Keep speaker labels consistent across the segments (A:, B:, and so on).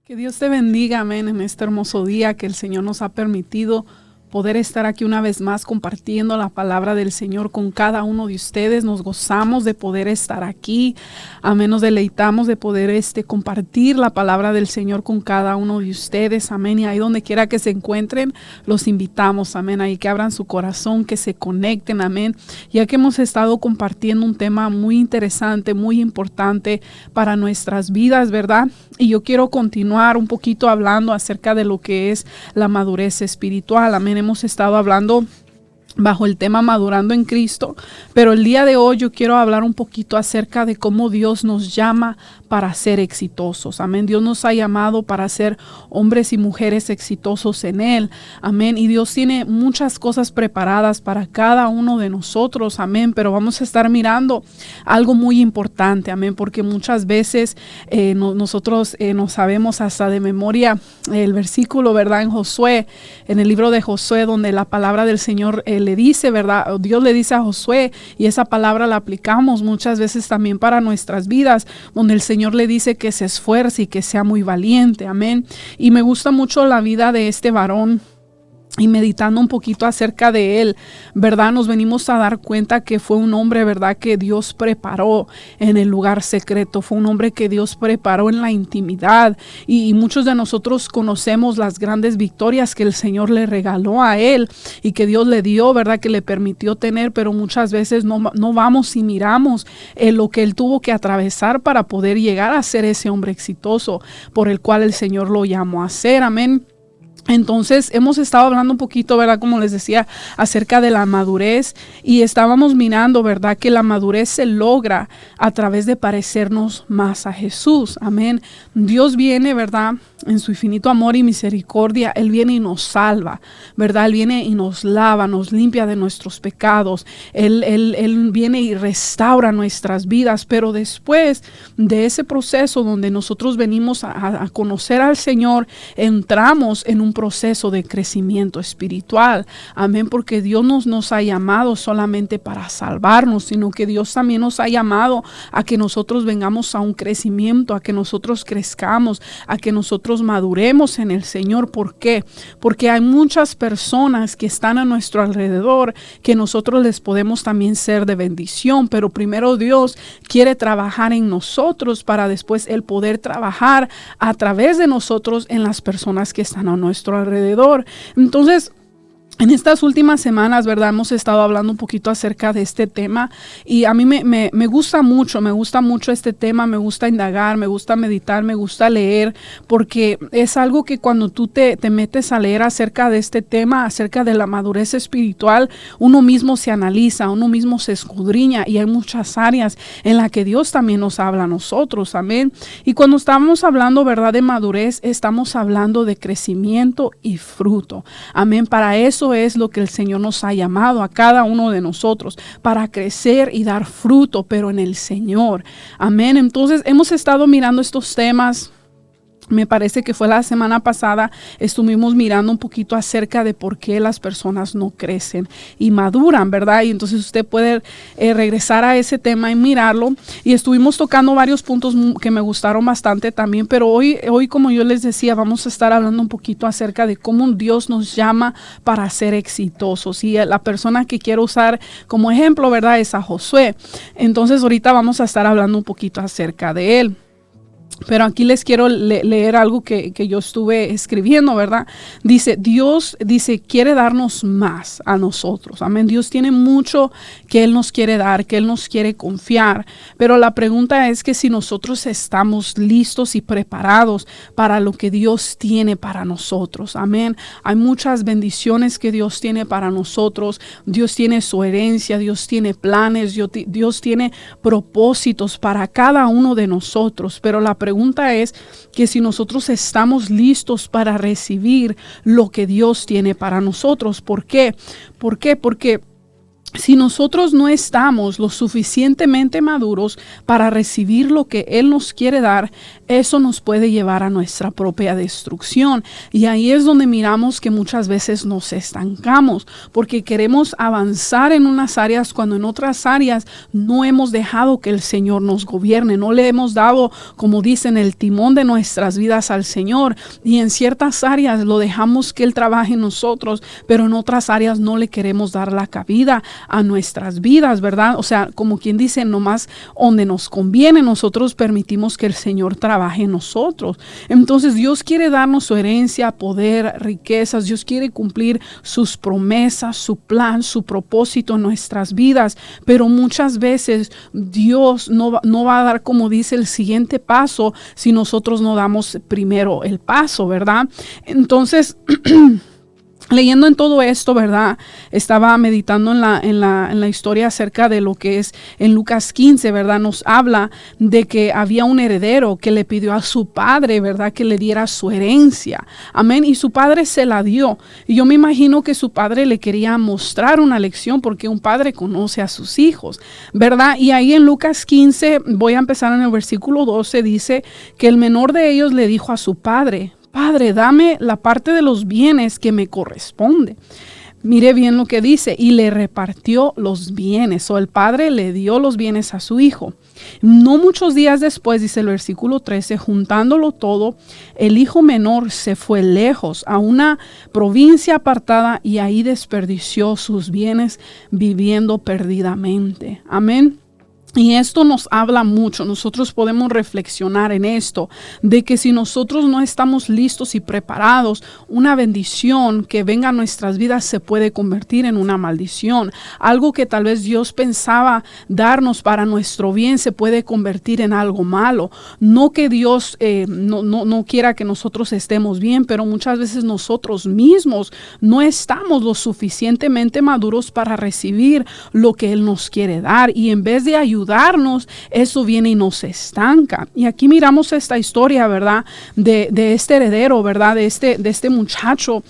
A: Que Dios te bendiga, amén, en este hermoso día que el Señor nos ha permitido poder estar aquí una vez más compartiendo la palabra del Señor con cada uno de ustedes. Nos gozamos de poder estar aquí, amén, nos deleitamos de poder compartir la palabra del Señor con cada uno de ustedes, amén, y ahí donde quiera que se encuentren, los invitamos, amén, ahí que abran su corazón, que se conecten, amén, ya que hemos estado compartiendo un tema muy interesante, muy importante para nuestras vidas, ¿verdad? Y yo quiero continuar un poquito hablando acerca de lo que es la madurez espiritual, amén. Hemos estado hablando bajo el tema madurando en Cristo, pero el día de hoy yo quiero hablar un poquito acerca de cómo Dios nos llama para ser exitosos, amén. Dios nos ha llamado para ser hombres y mujeres exitosos en Él, amén, y Dios tiene muchas cosas preparadas para cada uno de nosotros, amén, pero vamos a estar mirando algo muy importante, amén, porque muchas veces nosotros no sabemos hasta de memoria el versículo, ¿verdad? En Josué, en el libro de Josué, donde la palabra del Señor le dice, ¿verdad? Dios le dice a Josué, y esa palabra la aplicamos muchas veces también para nuestras vidas, donde el Señor le dice que se esfuerce y que sea muy valiente, amén. Y me gusta mucho la vida de este varón. Y meditando un poquito acerca de él, ¿verdad? Nos venimos a dar cuenta que fue un hombre, ¿verdad? Que Dios preparó en el lugar secreto. Fue un hombre que Dios preparó en la intimidad. Y muchos de nosotros conocemos las grandes victorias que el Señor le regaló a él y que Dios le dio, ¿verdad? Que le permitió tener, pero muchas veces no vamos y miramos lo que él tuvo que atravesar para poder llegar a ser ese hombre exitoso por el cual el Señor lo llamó a ser. Amén. Entonces hemos estado hablando un poquito, ¿verdad? Como les decía, acerca de la madurez y estábamos mirando, ¿verdad? Que la madurez se logra a través de parecernos más a Jesús. Amén. Dios viene, ¿verdad? En su infinito amor y misericordia, Él viene y nos salva, ¿verdad? Él viene y nos lava, nos limpia de nuestros pecados. Él viene y restaura nuestras vidas, pero después de ese proceso donde nosotros venimos a conocer al Señor, entramos en un proceso de crecimiento espiritual, amén, porque Dios nos ha llamado solamente para salvarnos, sino que Dios también nos ha llamado a que nosotros vengamos a un crecimiento, a que nosotros crezcamos, a que nosotros maduremos en el Señor. ¿Por qué? Porque hay muchas personas que están a nuestro alrededor que nosotros les podemos también ser de bendición, pero primero Dios quiere trabajar en nosotros para después Él poder trabajar a través de nosotros en las personas que están a nuestro alrededor. Entonces, en estas últimas semanas, ¿verdad? Hemos estado hablando un poquito acerca de este tema y a mí me gusta mucho este tema, me gusta indagar, me gusta meditar, me gusta leer, porque es algo que cuando tú te metes a leer acerca de este tema, acerca de la madurez espiritual, uno mismo se analiza, uno mismo se escudriña y hay muchas áreas en las que Dios también nos habla a nosotros, amén. Y cuando estamos hablando, ¿verdad? De madurez, estamos hablando de crecimiento y fruto, amén. Para eso es lo que el Señor nos ha llamado a cada uno de nosotros, para crecer y dar fruto, pero en el Señor. Amén. Entonces hemos estado mirando estos temas. Me parece que fue la semana pasada, estuvimos mirando un poquito acerca de por qué las personas no crecen y maduran, ¿verdad? Y entonces usted puede regresar a ese tema y mirarlo. Y estuvimos tocando varios puntos que me gustaron bastante también, pero hoy, como yo les decía, vamos a estar hablando un poquito acerca de cómo Dios nos llama para ser exitosos. Y la persona que quiero usar como ejemplo, ¿verdad? Es a Josué. Entonces ahorita vamos a estar hablando un poquito acerca de él. Pero aquí les quiero leer algo que yo estuve escribiendo, ¿verdad? Dios quiere darnos más a nosotros. Amén. Dios tiene mucho que Él nos quiere dar, que Él nos quiere confiar. Pero la pregunta es que si nosotros estamos listos y preparados para lo que Dios tiene para nosotros. Amén. Hay muchas bendiciones que Dios tiene para nosotros. Dios tiene su herencia, Dios tiene planes, Dios tiene propósitos para cada uno de nosotros. Pero la pregunta es que si nosotros estamos listos para recibir lo que Dios tiene para nosotros. ¿Por qué? Porque si nosotros no estamos lo suficientemente maduros para recibir lo que Él nos quiere dar, eso nos puede llevar a nuestra propia destrucción. Y ahí es donde miramos que muchas veces nos estancamos, porque queremos avanzar en unas áreas cuando en otras áreas no hemos dejado que el Señor nos gobierne, no le hemos dado, como dicen, el timón de nuestras vidas al Señor. Y en ciertas áreas lo dejamos que Él trabaje en nosotros, pero en otras áreas no le queremos dar la cabida a nuestras vidas, ¿verdad? O sea, como quien dice, nomás donde nos conviene, nosotros permitimos que el Señor trabaje en nosotros. Entonces Dios quiere darnos su herencia, poder, riquezas. Dios quiere cumplir sus promesas, su plan, su propósito en nuestras vidas, pero muchas veces Dios no va a dar, como dice, el siguiente paso si nosotros no damos primero el paso, ¿verdad? Entonces leyendo en todo esto, ¿verdad? Estaba meditando en la historia acerca de lo que es en Lucas 15, ¿verdad? Nos habla de que había un heredero que le pidió a su padre, ¿verdad? Que le diera su herencia. Amén. Y su padre se la dio. Y yo me imagino que su padre le quería mostrar una lección, porque un padre conoce a sus hijos, ¿verdad? Y ahí en Lucas 15, voy a empezar en el versículo 12, dice que el menor de ellos le dijo a su padre: Padre, dame la parte de los bienes que me corresponde. Mire bien lo que dice, y le repartió los bienes. O el padre le dio los bienes a su hijo. No muchos días después, dice el versículo 13, juntándolo todo, el hijo menor se fue lejos a una provincia apartada y ahí desperdició sus bienes viviendo perdidamente. Amén. Y esto nos habla mucho. Nosotros podemos reflexionar en esto, de que si nosotros no estamos listos y preparados, una bendición que venga a nuestras vidas se puede convertir en una maldición. Algo que tal vez Dios pensaba darnos para nuestro bien se puede convertir en algo malo. No que Dios no quiera que nosotros estemos bien, pero muchas veces nosotros mismos no estamos lo suficientemente maduros para recibir lo que Él nos quiere dar. Y en vez de ayudarnos, eso viene y nos estanca. Y aquí miramos esta historia, ¿verdad? De este heredero, ¿verdad? De este muchacho.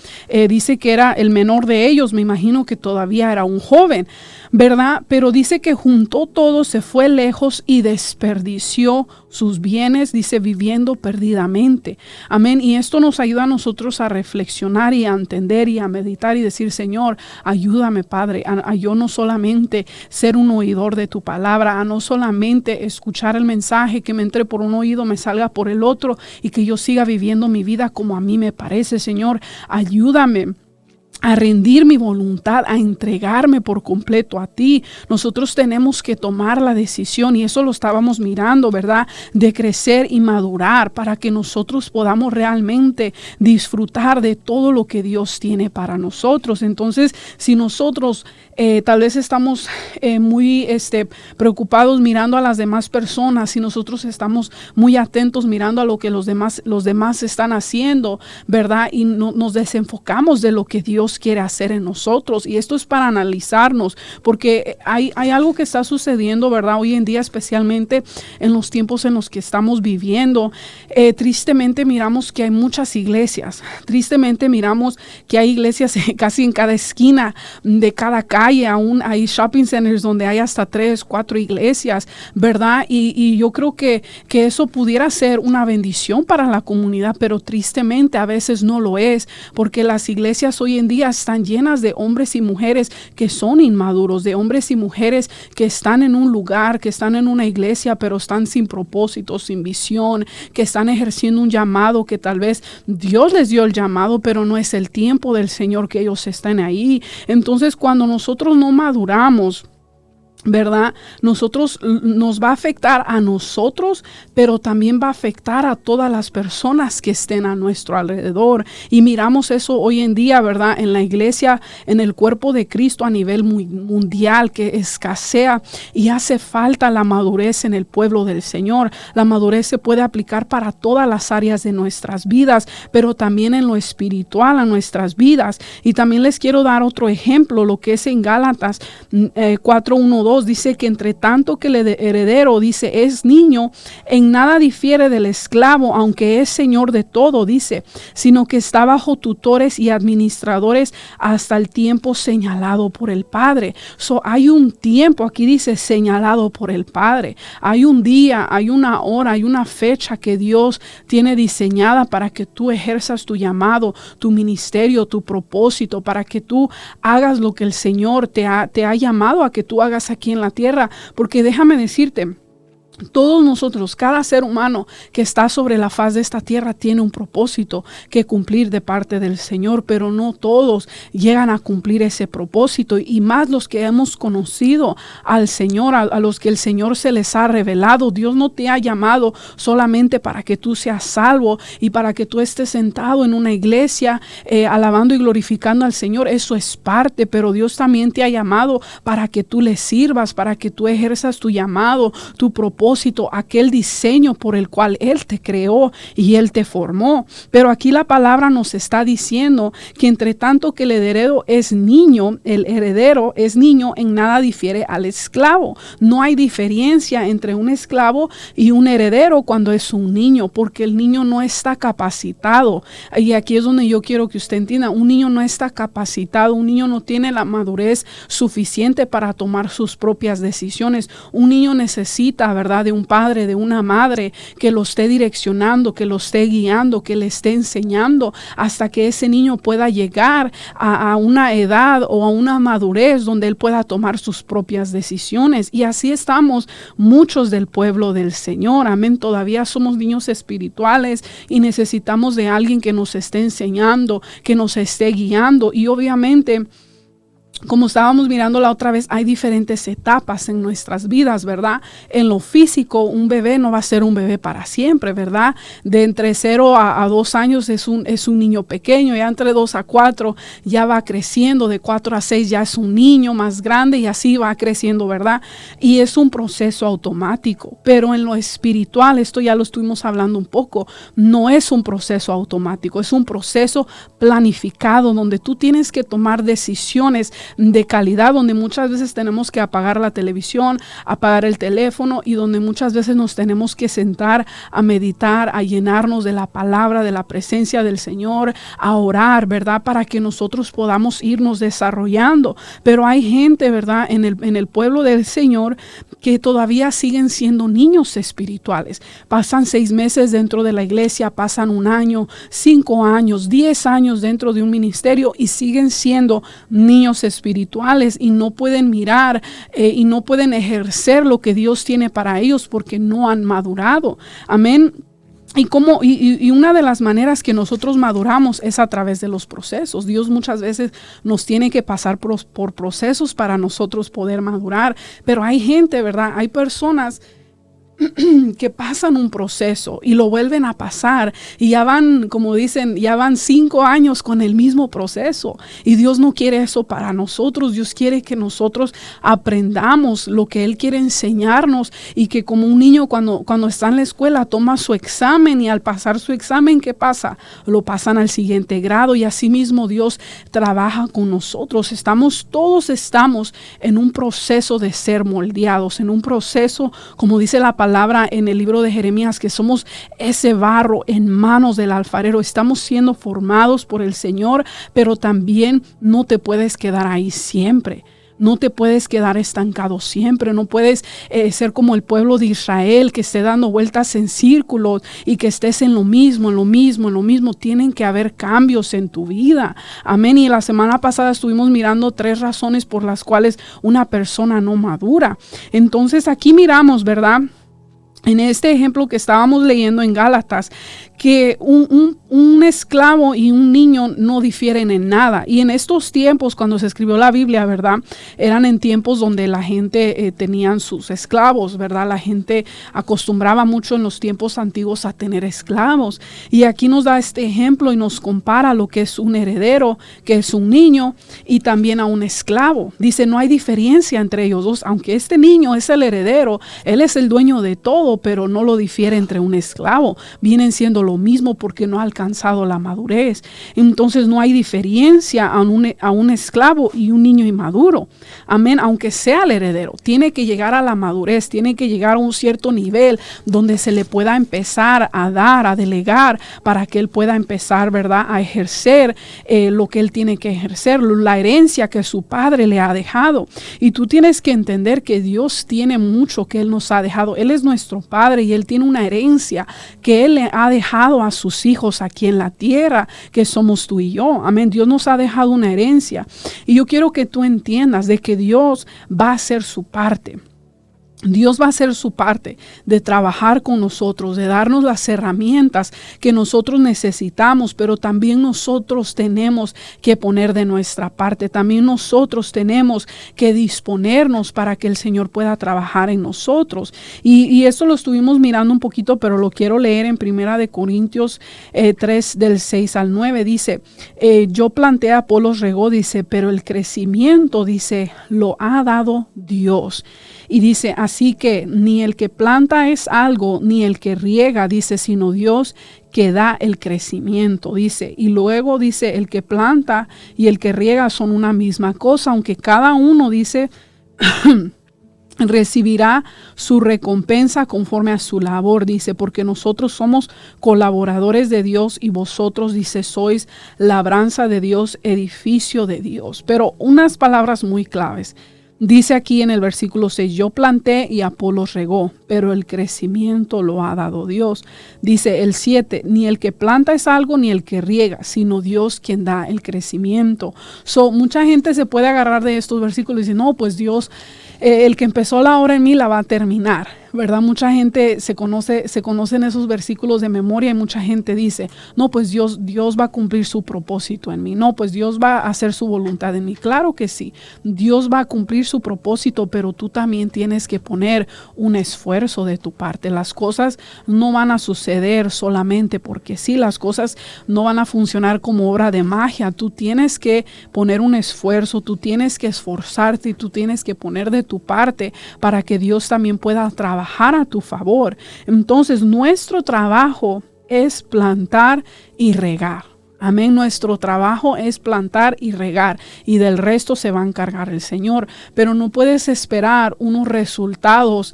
A: Dice que era el menor de ellos. Me imagino que todavía era un joven, ¿verdad? Pero dice que juntó todo, se fue lejos y desperdició sus bienes, dice, viviendo perdidamente. Amén. Y esto nos ayuda a nosotros a reflexionar y a entender y a meditar y decir: Señor, ayúdame, Padre, a yo no solamente ser un oidor de tu palabra, a no solamente escuchar el mensaje, que me entre por un oído, me salga por el otro, y que yo siga viviendo mi vida como a mí me parece. Señor, ayúdame a rendir mi voluntad, a entregarme por completo a ti. Nosotros tenemos que tomar la decisión, y eso lo estábamos mirando, ¿verdad? De crecer y madurar para que nosotros podamos realmente disfrutar de todo lo que Dios tiene para nosotros. Entonces, si nosotros tal vez estamos muy preocupados mirando a las demás personas, si nosotros estamos muy atentos mirando a lo que los demás están haciendo, ¿verdad? Y no, nos desenfocamos de lo que Dios quiere hacer en nosotros. Y esto es para analizarnos, porque hay algo que está sucediendo, ¿verdad? Hoy en día, especialmente en los tiempos en los que estamos viviendo. Tristemente miramos que hay muchas iglesias. Tristemente miramos que hay iglesias casi en cada esquina de cada calle. Aún hay shopping centers donde hay hasta 3, 4 iglesias, ¿verdad? Y yo creo que eso pudiera ser una bendición para la comunidad, pero tristemente a veces no lo es, porque las iglesias hoy en día están llenas de hombres y mujeres que son inmaduros, de hombres y mujeres que están en un lugar, que están en una iglesia, pero están sin propósito, sin visión, que están ejerciendo un llamado que tal vez Dios les dio el llamado, pero no es el tiempo del Señor que ellos estén ahí. Entonces, cuando nosotros no maduramos, ¿verdad? Nos va a afectar a nosotros, pero también va a afectar a todas las personas que estén a nuestro alrededor. Y miramos eso hoy en día, ¿verdad? En la iglesia, en el cuerpo de Cristo a nivel mundial, que escasea y hace falta la madurez en el pueblo del Señor. La madurez se puede aplicar para todas las áreas de nuestras vidas, pero también en lo espiritual a nuestras vidas. Y también les quiero dar otro ejemplo, lo que es en Gálatas 4:1-2. 2 dice que entre tanto que el heredero, dice, es niño, en nada difiere del esclavo, aunque es señor de todo, dice, sino que está bajo tutores y administradores hasta el tiempo señalado por el Padre. Hay un tiempo, aquí dice, señalado por el Padre. Hay un día, hay una hora, hay una fecha que Dios tiene diseñada para que tú ejerzas tu llamado, tu ministerio, tu propósito, para que tú hagas lo que el Señor te ha llamado a que tú hagas aquí en la tierra. Porque déjame decirte, todos nosotros, cada ser humano que está sobre la faz de esta tierra tiene un propósito que cumplir de parte del Señor, pero no todos llegan a cumplir ese propósito, y más los que hemos conocido al Señor, a los que el Señor se les ha revelado. Dios no te ha llamado solamente para que tú seas salvo y para que tú estés sentado en una iglesia alabando y glorificando al Señor. Eso es parte, pero Dios también te ha llamado para que tú le sirvas, para que tú ejerzas tu llamado, tu propósito, aquel diseño por el cual Él te creó y Él te formó. Pero aquí la palabra nos está diciendo que entre tanto que el heredero es niño, el heredero es niño, en nada difiere al esclavo. No hay diferencia entre un esclavo y un heredero cuando es un niño, porque el niño no está capacitado. Y aquí es donde yo quiero que usted entienda, un niño no está capacitado, un niño no tiene la madurez suficiente para tomar sus propias decisiones. Un niño necesita, ¿verdad?, de un padre, de una madre que lo esté direccionando, que lo esté guiando, que le esté enseñando hasta que ese niño pueda llegar a una edad o a una madurez donde él pueda tomar sus propias decisiones. Y así estamos muchos del pueblo del Señor. Amén. Todavía somos niños espirituales y necesitamos de alguien que nos esté enseñando, que nos esté guiando. Y obviamente, como estábamos mirando la otra vez, hay diferentes etapas en nuestras vidas, ¿verdad? En lo físico, un bebé no va a ser un bebé para siempre, ¿verdad? De entre 0 a 2 años es un niño pequeño, ya entre 2 a 4 ya va creciendo, de 4 a 6 ya es un niño más grande y así va creciendo, ¿verdad? Y es un proceso automático, pero en lo espiritual, esto ya lo estuvimos hablando un poco, no es un proceso automático, es un proceso planificado donde tú tienes que tomar decisiones de calidad, donde muchas veces tenemos que apagar la televisión, apagar el teléfono, y donde muchas veces nos tenemos que sentar a meditar, a llenarnos de la palabra, de la presencia del Señor, a orar, ¿verdad? Para que nosotros podamos irnos desarrollando. Pero hay gente, ¿verdad?, en el pueblo del Señor que todavía siguen siendo niños espirituales. Pasan 6 meses dentro de la iglesia, pasan 1 año, 5 años, 10 años dentro de un ministerio y siguen siendo niños espirituales y no pueden mirar y no pueden ejercer lo que Dios tiene para ellos porque no han madurado. Amén. Y una de las maneras que nosotros maduramos es a través de los procesos. Dios muchas veces nos tiene que pasar por procesos para nosotros poder madurar. Pero hay gente, ¿verdad? Hay personas que pasan un proceso y lo vuelven a pasar y ya van, como dicen, ya van 5 años con el mismo proceso, y Dios no quiere eso para nosotros. Dios quiere que nosotros aprendamos lo que Él quiere enseñarnos, y que como un niño cuando está en la escuela toma su examen, y al pasar su examen, ¿qué pasa? Lo pasan al siguiente grado, y así mismo Dios trabaja con nosotros. Todos estamos en un proceso de ser moldeados, en un proceso, como dice la palabra en el libro de Jeremías, que somos ese barro en manos del alfarero. Estamos siendo formados por el Señor, pero también no te puedes quedar ahí siempre. No te puedes quedar estancado siempre. No puedes ser como el pueblo de Israel, que esté dando vueltas en círculos y que estés en lo mismo. Tienen que haber cambios en tu vida. Amén. Y la semana pasada estuvimos mirando 3 razones por las cuales una persona no madura. Entonces aquí miramos, ¿verdad?, en este ejemplo que estábamos leyendo en Gálatas, que un esclavo y un niño no difieren en nada. Y en estos tiempos, cuando se escribió la Biblia, ¿verdad?, eran en tiempos donde la gente tenían sus esclavos, ¿verdad? La gente acostumbraba mucho en los tiempos antiguos a tener esclavos. Y aquí nos da este ejemplo y nos compara lo que es un heredero, que es un niño, y también a un esclavo. Dice, no hay diferencia entre ellos dos. Aunque este niño es el heredero, él es el dueño de todo, pero no lo difiere entre un esclavo. Vienen siendo lo mismo porque no ha alcanzado la madurez. Entonces no hay diferencia a un esclavo y un niño inmaduro. Amén. Aunque sea el heredero, tiene que llegar a la madurez, tiene que llegar a un cierto nivel donde se le pueda empezar a dar, a delegar, para que él pueda empezar, ¿verdad?, a ejercer lo que él tiene que ejercer, la herencia que su padre le ha dejado. Y tú tienes que entender que Dios tiene mucho que él nos ha dejado. Él es nuestro padre y él tiene una herencia que él le ha dejado a sus hijos aquí en la tierra, que somos tú y yo. Amén. Dios nos ha dejado una herencia. Y yo quiero que tú entiendas de que Dios va a hacer su parte. Dios va a hacer su parte de trabajar con nosotros, de darnos las herramientas que nosotros necesitamos, pero también nosotros tenemos que poner de nuestra parte. También nosotros tenemos que disponernos para que el Señor pueda trabajar en nosotros. Y esto lo estuvimos mirando un poquito, pero lo quiero leer en 1 Corintios 3, del 6 al 9. Dice, yo planté, Apolos regó, dice, pero el crecimiento, dice, lo ha dado Dios. Y dice, así que ni el que planta es algo, ni el que riega, dice, sino Dios que da el crecimiento, dice. Y luego dice, el que planta y el que riega son una misma cosa, aunque cada uno, dice, recibirá su recompensa conforme a su labor, dice, porque nosotros somos colaboradores de Dios y vosotros, dice, sois labranza de Dios, edificio de Dios. Pero unas palabras muy claves. Dice aquí en el versículo 6, yo planté y Apolos regó, pero el crecimiento lo ha dado Dios. Dice el 7, ni el que planta es algo, ni el que riega, sino Dios quien da el crecimiento. Mucha gente se puede agarrar de estos versículos y decir, no, pues Dios, el que empezó la obra en mí la va a terminar, ¿verdad? Mucha gente se conocen esos versículos de memoria y mucha gente dice, no, pues Dios va a cumplir su propósito en mí. No, pues Dios va a hacer su voluntad en mí. Claro que sí, Dios va a cumplir su propósito, pero tú también tienes que poner un esfuerzo de tu parte. Las cosas no van a suceder solamente porque sí, las cosas no van a funcionar como obra de magia. Tú tienes que poner un esfuerzo, tú tienes que esforzarte y tú tienes que poner de tu parte para que Dios también pueda trabajar a tu favor. Entonces, nuestro trabajo es plantar y regar. Amén. Nuestro trabajo es plantar y regar y del resto se va a encargar el Señor. Pero no puedes esperar unos resultados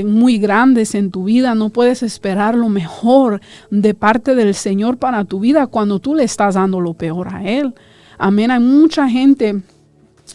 A: muy grandes en tu vida. No puedes esperar lo mejor de parte del Señor para tu vida cuando tú le estás dando lo peor a Él. Amén. Hay mucha gente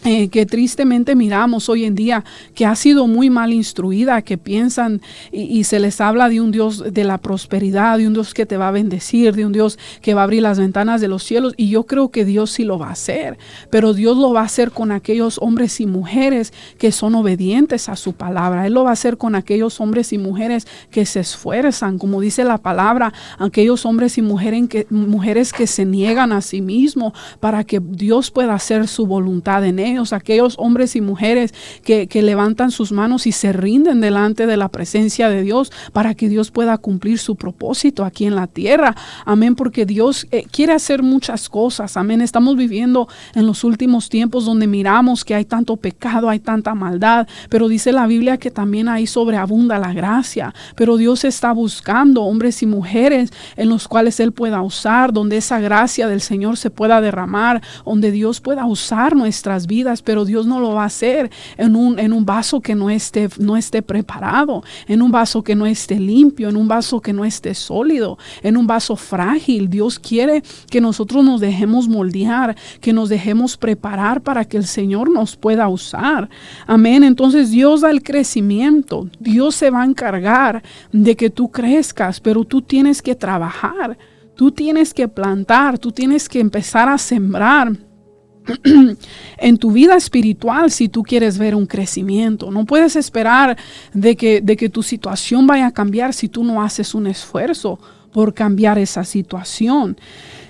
A: que tristemente miramos hoy en día que ha sido muy mal instruida, que piensan y se les habla de un Dios de la prosperidad, de un Dios que te va a bendecir, de un Dios que va a abrir las ventanas de los cielos, y yo creo que Dios sí lo va a hacer, pero Dios lo va a hacer con aquellos hombres y mujeres que son obedientes a su palabra. Él lo va a hacer con aquellos hombres y mujeres que se esfuerzan, como dice la palabra, aquellos hombres y mujeres que se niegan a sí mismos para que Dios pueda hacer su voluntad en ellos. Aquellos hombres y mujeres que levantan sus manos y se rinden delante de la presencia de Dios para que Dios pueda cumplir su propósito aquí en la tierra. Amén, porque Dios quiere hacer muchas cosas. Amén, estamos viviendo en los últimos tiempos donde miramos que hay tanto pecado, hay tanta maldad, pero dice la Biblia que también ahí sobreabunda la gracia. Pero Dios está buscando hombres y mujeres en los cuales Él pueda usar, donde esa gracia del Señor se pueda derramar, donde Dios pueda usar nuestras vidas, pero Dios no lo va a hacer en un vaso que no esté preparado, en un vaso que no esté limpio, en un vaso que no esté sólido, en un vaso frágil. Dios quiere que nosotros nos dejemos moldear, que nos dejemos preparar para que el Señor nos pueda usar. Amén. Entonces Dios da el crecimiento, Dios se va a encargar de que tú crezcas, pero tú tienes que trabajar, tú tienes que plantar, tú tienes que empezar a sembrar en tu vida espiritual si tú quieres ver un crecimiento. No puedes esperar de que tu situación vaya a cambiar si tú no haces un esfuerzo por cambiar esa situación.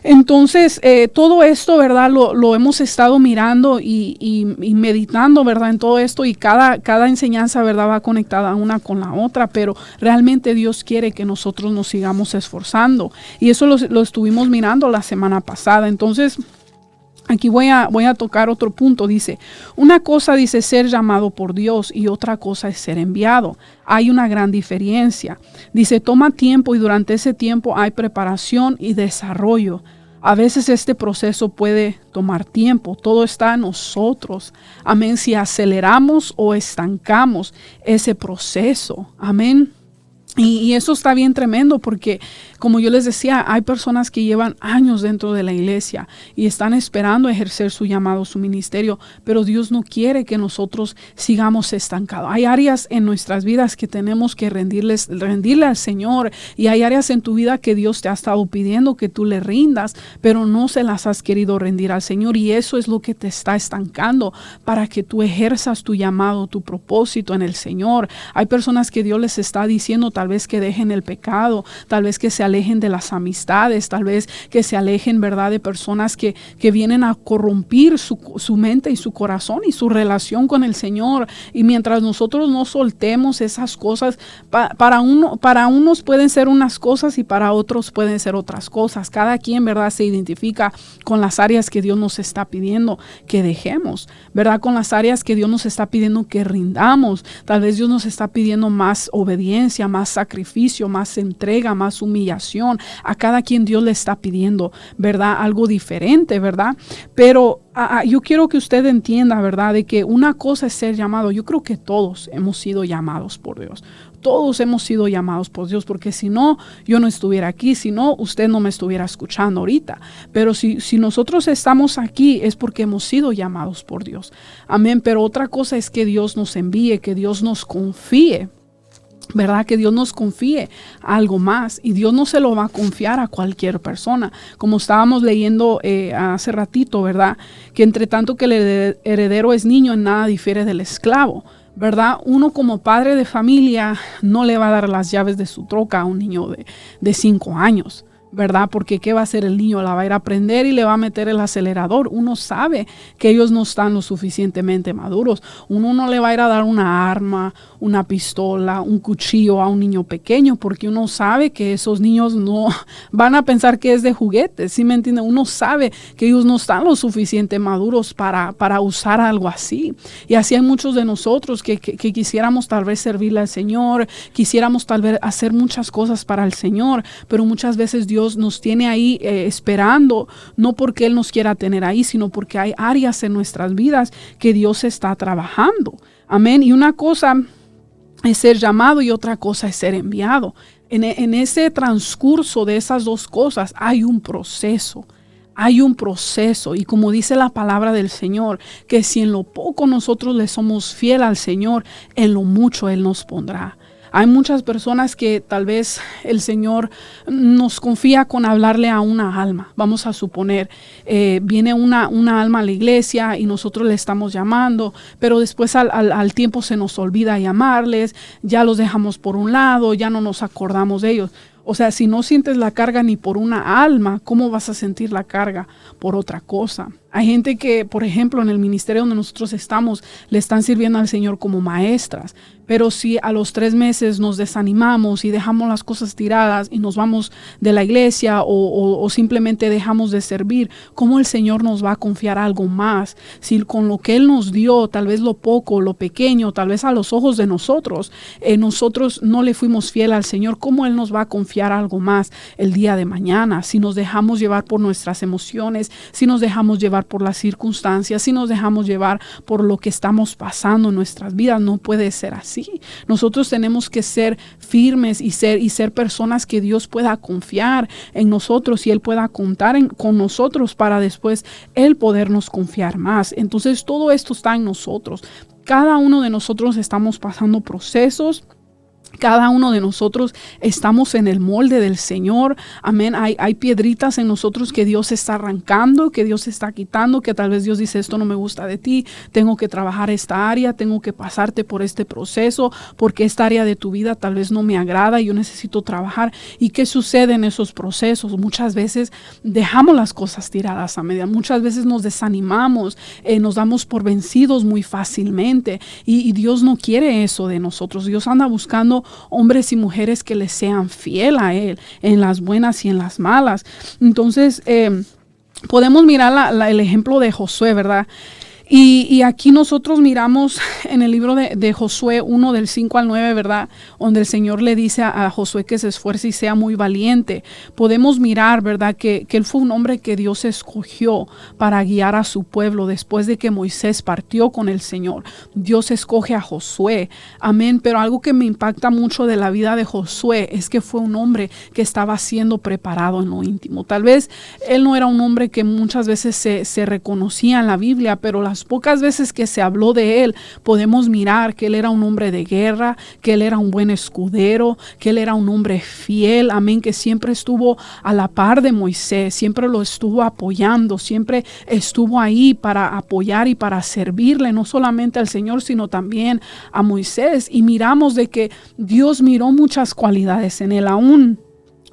A: Entonces, todo esto, ¿verdad? Lo hemos estado mirando y meditando, ¿verdad? En todo esto, y cada enseñanza, ¿verdad? Va conectada una con la otra, pero realmente Dios quiere que nosotros nos sigamos esforzando. Y eso lo estuvimos mirando la semana pasada. Entonces, Aquí voy a tocar otro punto. Dice, una cosa dice ser llamado por Dios y otra cosa es ser enviado. Hay una gran diferencia. Dice, toma tiempo y durante ese tiempo hay preparación y desarrollo. A veces este proceso puede tomar tiempo. Todo está en nosotros. Amén. Si aceleramos o estancamos ese proceso. Amén. Y eso está bien tremendo porque, como yo les decía, hay personas que llevan años dentro de la iglesia y están esperando ejercer su llamado, su ministerio, pero Dios no quiere que nosotros sigamos estancados. Hay áreas en nuestras vidas que tenemos que rendirle al Señor, y hay áreas en tu vida que Dios te ha estado pidiendo que tú le rindas, pero no se las has querido rendir al Señor, y eso es lo que te está estancando para que tú ejerzas tu llamado, tu propósito en el Señor. Hay personas que Dios les está diciendo tal vez que dejen el pecado, tal vez que se alejen de las amistades, tal vez que se alejen, ¿verdad?, de personas que vienen a corrompir su mente y su corazón y su relación con el Señor. Y mientras nosotros no soltemos esas cosas, para unos pueden ser unas cosas y para otros pueden ser otras cosas. Cada quien, ¿verdad?, se identifica con las áreas que Dios nos está pidiendo que dejemos, ¿verdad?, con las áreas que Dios nos está pidiendo que rindamos. Tal vez Dios nos está pidiendo más obediencia, más sacrificio, más entrega, más humillación. A cada quien Dios le está pidiendo, ¿verdad?, algo diferente, ¿verdad? Pero yo quiero que usted entienda, ¿verdad?, de que una cosa es ser llamado. Yo creo que todos hemos sido llamados por Dios. Todos hemos sido llamados por Dios, porque si no, yo no estuviera aquí, si no, usted no me estuviera escuchando ahorita. Pero si nosotros estamos aquí es porque hemos sido llamados por Dios. Amén. Pero otra cosa es que Dios nos envíe, que Dios nos confíe, ¿verdad? Que Dios nos confíe algo más, y Dios no se lo va a confiar a cualquier persona. Como estábamos leyendo hace ratito, ¿verdad?, que entre tanto que el heredero es niño, en nada difiere del esclavo, ¿verdad? Uno como padre de familia no le va a dar las llaves de su troca a un niño de 5 años. ¿Verdad? Porque ¿qué va a hacer el niño? La va a ir a prender y le va a meter el acelerador. Uno sabe que ellos no están lo suficientemente maduros. Uno no le va a ir a dar una arma, una pistola, un cuchillo a un niño pequeño, porque uno sabe que esos niños no van a pensar que es de juguete. ¿Sí me entiende? Uno sabe que ellos no están lo suficiente maduros para usar algo así. Y así hay muchos de nosotros que quisiéramos tal vez servirle al Señor, quisiéramos tal vez hacer muchas cosas para el Señor, pero muchas veces Dios nos tiene ahí esperando, no porque Él nos quiera tener ahí, sino porque hay áreas en nuestras vidas que Dios está trabajando. Amén. Y una cosa es ser llamado y otra cosa es ser enviado. En ese transcurso de esas dos cosas hay un proceso. Hay un proceso, y como dice la palabra del Señor, que si en lo poco nosotros le somos fiel al Señor, en lo mucho Él nos pondrá. Hay muchas personas que tal vez el Señor nos confía con hablarle a una alma. Vamos a suponer, viene una alma a la iglesia y nosotros le estamos llamando, pero después al tiempo se nos olvida llamarles, ya los dejamos por un lado, ya no nos acordamos de ellos. O sea, si no sientes la carga ni por una alma, ¿cómo vas a sentir la carga por otra cosa? Hay gente que, por ejemplo, en el ministerio donde nosotros estamos, le están sirviendo al Señor como maestras. Pero si a los 3 meses nos desanimamos y dejamos las cosas tiradas y nos vamos de la iglesia o simplemente dejamos de servir, ¿cómo el Señor nos va a confiar algo más? Si con lo que Él nos dio, tal vez lo poco, lo pequeño, tal vez a los ojos de nosotros no le fuimos fiel al Señor, ¿cómo Él nos va a confiar algo más el día de mañana? Si nos dejamos llevar por nuestras emociones, si nos dejamos llevar por las circunstancias, si nos dejamos llevar por lo que estamos pasando en nuestras vidas, no puede ser así. Nosotros tenemos que ser firmes y ser personas que Dios pueda confiar en nosotros y Él pueda contar con nosotros para después Él podernos confiar más. Entonces todo esto está en nosotros. Cada uno de nosotros estamos pasando procesos. Cada uno de nosotros estamos en el molde del Señor. Amén. Hay piedritas en nosotros que Dios está arrancando, que Dios está quitando, que tal vez Dios dice, esto no me gusta de ti, tengo que trabajar esta área, tengo que pasarte por este proceso, porque esta área de tu vida tal vez no me agrada y yo necesito trabajar. ¿Y qué sucede en esos procesos? Muchas veces dejamos las cosas tiradas a media, muchas veces nos desanimamos, nos damos por vencidos muy fácilmente, y Dios no quiere eso de nosotros. Dios anda buscando hombres y mujeres que le sean fiel a Él en las buenas y en las malas. Entonces, podemos mirar el ejemplo de Josué, ¿verdad? Y aquí nosotros miramos en el libro de Josué 1 del 5 al 9, ¿verdad? Donde el Señor le dice a Josué que se esfuerce y sea muy valiente. Podemos mirar, ¿verdad? Que él fue un hombre que Dios escogió para guiar a su pueblo después de que Moisés partió con el Señor. Dios escoge a Josué. Amén. Pero algo que me impacta mucho de la vida de Josué es que fue un hombre que estaba siendo preparado en lo íntimo. Tal vez él no era un hombre que muchas veces se reconocía en la Biblia, pero las pocas veces que se habló de él, podemos mirar que él era un hombre de guerra, que él era un buen escudero, que él era un hombre fiel, amén, que siempre estuvo a la par de Moisés, siempre lo estuvo apoyando, siempre estuvo ahí para apoyar y para servirle, no solamente al Señor, sino también a Moisés. Y miramos de que Dios miró muchas cualidades en él, aún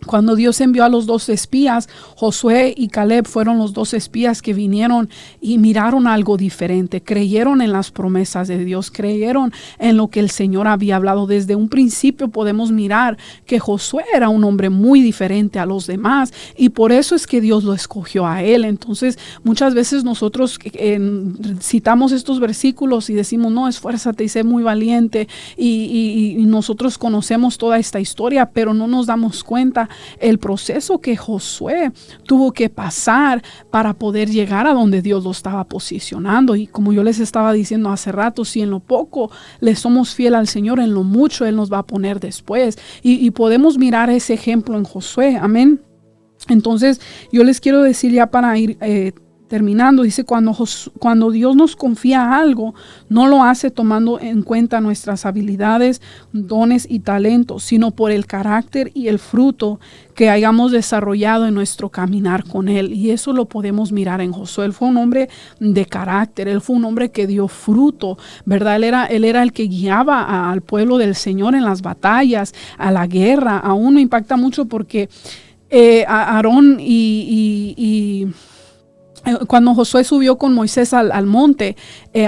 A: cuando Dios envió a los 2 espías, Josué y Caleb fueron los 2 espías que vinieron y miraron algo diferente, creyeron en las promesas de Dios, creyeron en lo que el Señor había hablado. Desde un principio podemos mirar que Josué era un hombre muy diferente a los demás y por eso es que Dios lo escogió a él. Entonces muchas veces nosotros citamos estos versículos y decimos, no, esfuérzate y sé muy valiente y nosotros conocemos toda esta historia, pero no nos damos cuenta el proceso que Josué tuvo que pasar para poder llegar a donde Dios lo estaba posicionando. Y como yo les estaba diciendo hace rato, si en lo poco le somos fiel al Señor, en lo mucho Él nos va a poner después. Y podemos mirar ese ejemplo en Josué. Amén. Entonces yo les quiero decir ya para ir terminando, dice, cuando Dios nos confía algo, no lo hace tomando en cuenta nuestras habilidades, dones y talentos, sino por el carácter y el fruto que hayamos desarrollado en nuestro caminar con Él. Y eso lo podemos mirar en Josué. Él fue un hombre de carácter, él fue un hombre que dio fruto, ¿verdad? Él era el que guiaba al pueblo del Señor en las batallas, a la guerra. Aún me impacta mucho porque Aarón cuando Josué subió con Moisés al monte,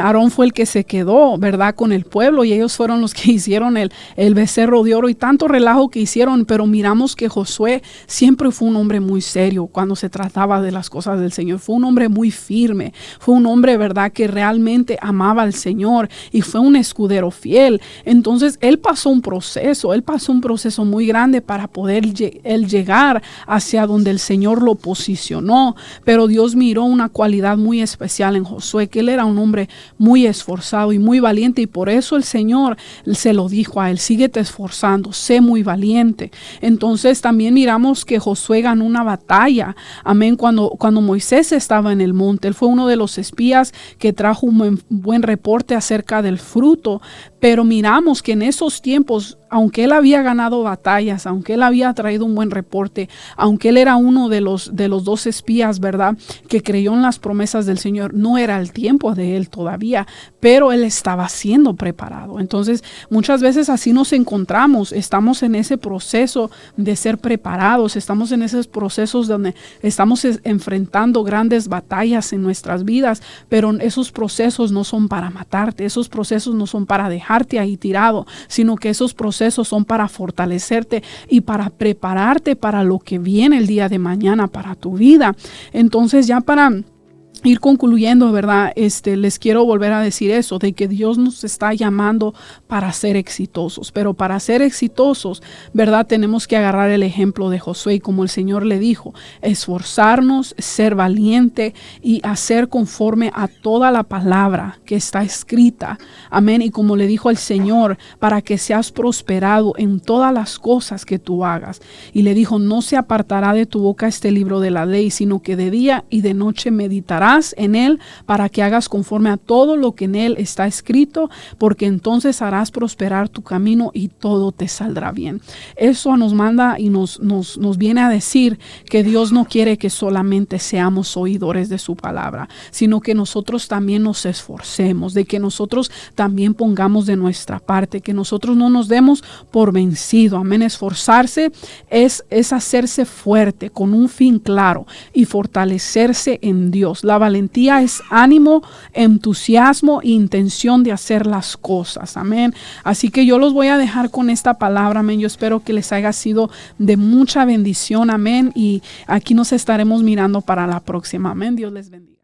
A: Aarón fue el que se quedó, ¿verdad?, con el pueblo, y ellos fueron los que hicieron el becerro de oro y tanto relajo que hicieron. Pero miramos que Josué siempre fue un hombre muy serio cuando se trataba de las cosas del Señor. Fue un hombre muy firme, fue un hombre, ¿verdad?, que realmente amaba al Señor y fue un escudero fiel. Entonces él pasó un proceso muy grande para poder él llegar hacia donde el Señor lo posicionó. Pero Dios miró una cualidad muy especial en Josué, que él era un hombre muy esforzado y muy valiente, y por eso el Señor se lo dijo a él: síguete esforzando, sé muy valiente. Entonces también miramos que Josué ganó una batalla, amén, cuando Moisés estaba en el monte. Él fue uno de los espías que trajo un buen reporte acerca del fruto, pero miramos que en esos tiempos, aunque él había ganado batallas, aunque él había traído un buen reporte, aunque él era uno de los 2 espías, ¿verdad?, que creyó en las promesas del Señor, no era el tiempo de él todavía, pero él estaba siendo preparado. Entonces muchas veces así nos encontramos, estamos en ese proceso de ser preparados, estamos en esos procesos donde estamos enfrentando grandes batallas en nuestras vidas, pero esos procesos no son para matarte, esos procesos no son para dejarte ahí tirado, sino que esos procesos son para fortalecerte y para prepararte para lo que viene el día de mañana para tu vida. Entonces, ya para ir concluyendo, ¿verdad? Les quiero volver a decir eso, de que Dios nos está llamando para ser exitosos, pero para ser exitosos, ¿verdad?, tenemos que agarrar el ejemplo de Josué, y como el Señor le dijo, esforzarnos, ser valiente y hacer conforme a toda la palabra que está escrita, amén. Y como le dijo el Señor, para que seas prosperado en todas las cosas que tú hagas. Y le dijo: no se apartará de tu boca este libro de la ley, sino que de día y de noche meditarás en él, para que hagas conforme a todo lo que en él está escrito, porque entonces harás prosperar tu camino y todo te saldrá bien. Eso nos manda y nos viene a decir que Dios no quiere que solamente seamos oidores de su palabra, sino que nosotros también nos esforcemos, de que nosotros también pongamos de nuestra parte, que nosotros no nos demos por vencido. Amén. Esforzarse es hacerse fuerte con un fin claro y fortalecerse en Dios. La toda valentía, es ánimo, entusiasmo e intención de hacer las cosas. Amén. Así que yo los voy a dejar con esta palabra. Amén. Yo espero que les haya sido de mucha bendición. Amén. Y aquí nos estaremos mirando para la próxima. Amén. Dios les bendiga.